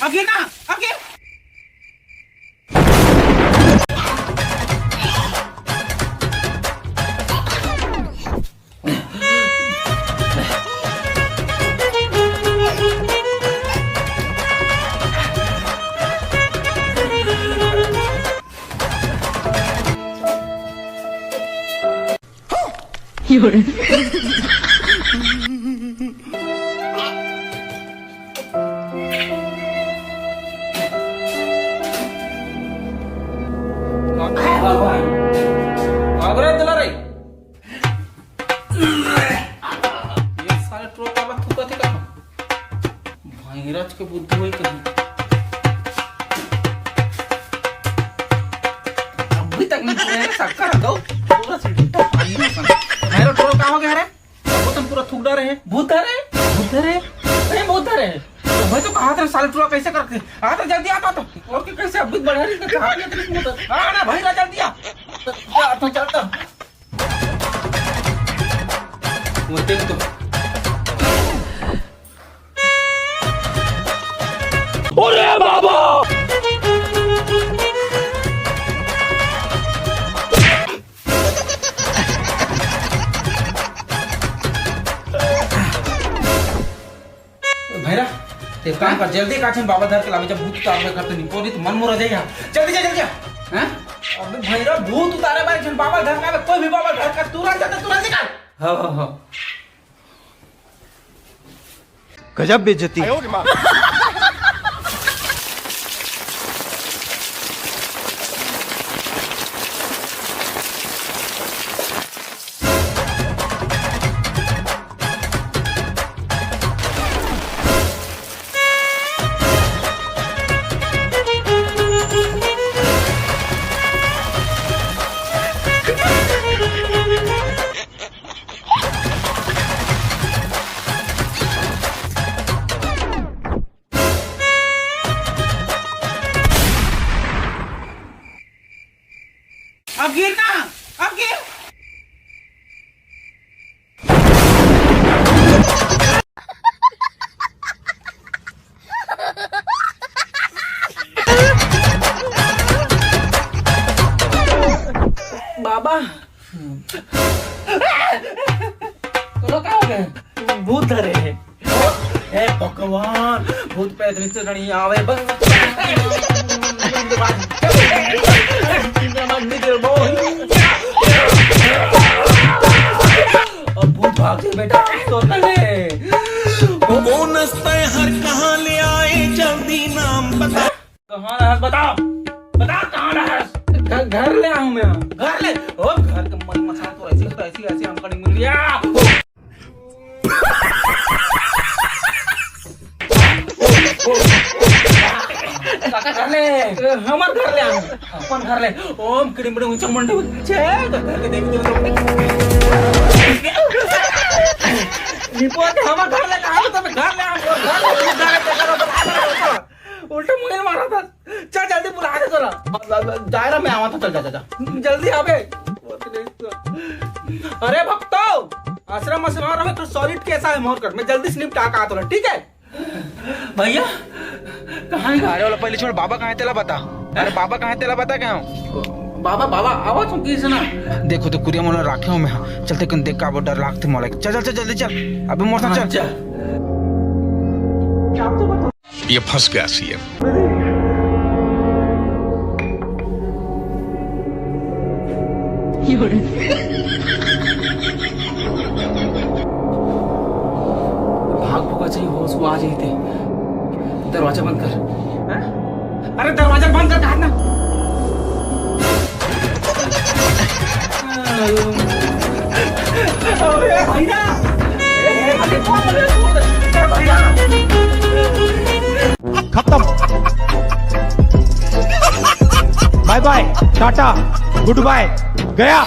अब गिर ना, अब गिर। नीरज के बुद्धि हुई कहीं अभी तक नहीं पूरे सक्का दो पूरा सीधा मेरा ट्रोल कहाँ हो गया रे? वो तुम पूरा थूक डाले हैं भूत धरे अरे भूत धरे तो भाई तो कहा था साले ट्रोल कैसे करते आ तो जल्दी आता तो और कि कैसे अभी बढ़ा रही तो कहा गया तेरे मुंह आ ना भाई ना जल्दी आ तो चलता वो देख तो अरे बाबा भैरा ते काम कर जल्दी काछन बाबा धर के लावे जब भूत उतारने करते नहीं पोरी तो मन मोर जाएगा जल्दी जा हैं अबे भैरा भूत उतारे बारे जन बाबा धर का कोई भी बाबा धर का तुरंत निकाल हां गजब बेइज्जती अब गिर ना अब गिर बाबा तो क्या हो गया भूत धरे है हे भगवान भूत पे नीचे नहीं आवे भूत भाग से बेटा तो बोनस तय हर कहाँ ले आए जल्दी नाम बता कहाँ रहा बताओ कहाँ रहा घर ले आऊं मैं घर ले ओ घर का मन मसाला तो ऐसी हमको नहीं मिल गया काका घर ले हमार घर ले आऊं अपन घर ले ओम किड़ी बड़े ऊंचा मंडे छे तो घर के देवी निपोते हमार घर ले कहां तो घर ले आऊं उल्टा मुंह मारा था चल जल्दी बुला दे जरा दायरा में आवा था चल जा जल्दी आवे अरे भक्तो आश्रम में रहो तो सॉलिड कैसा है मोर कर मैं जल्दी स्लिप टाका आता हूं ठीक है भैया कहाँ है अरे वाला पहले छोड़ बाबा कहाँ है तेला बता अरे बाबा कहाँ है तेला बता क्या बाबा आवाज सुन किसी ना देखो तो कुरिया मोला राखे हूँ मैं चलते कन देख का डर लागते मोला चल जल्दी चल अबे मोर साथ चल ये फंस गया सीएम भाग भूगा चाहिए होश वो आ जाते दरवाजा बंद कर अरे दरवाजा बंद कर ना खत्म बाय बाय टाटा गुड बाय गया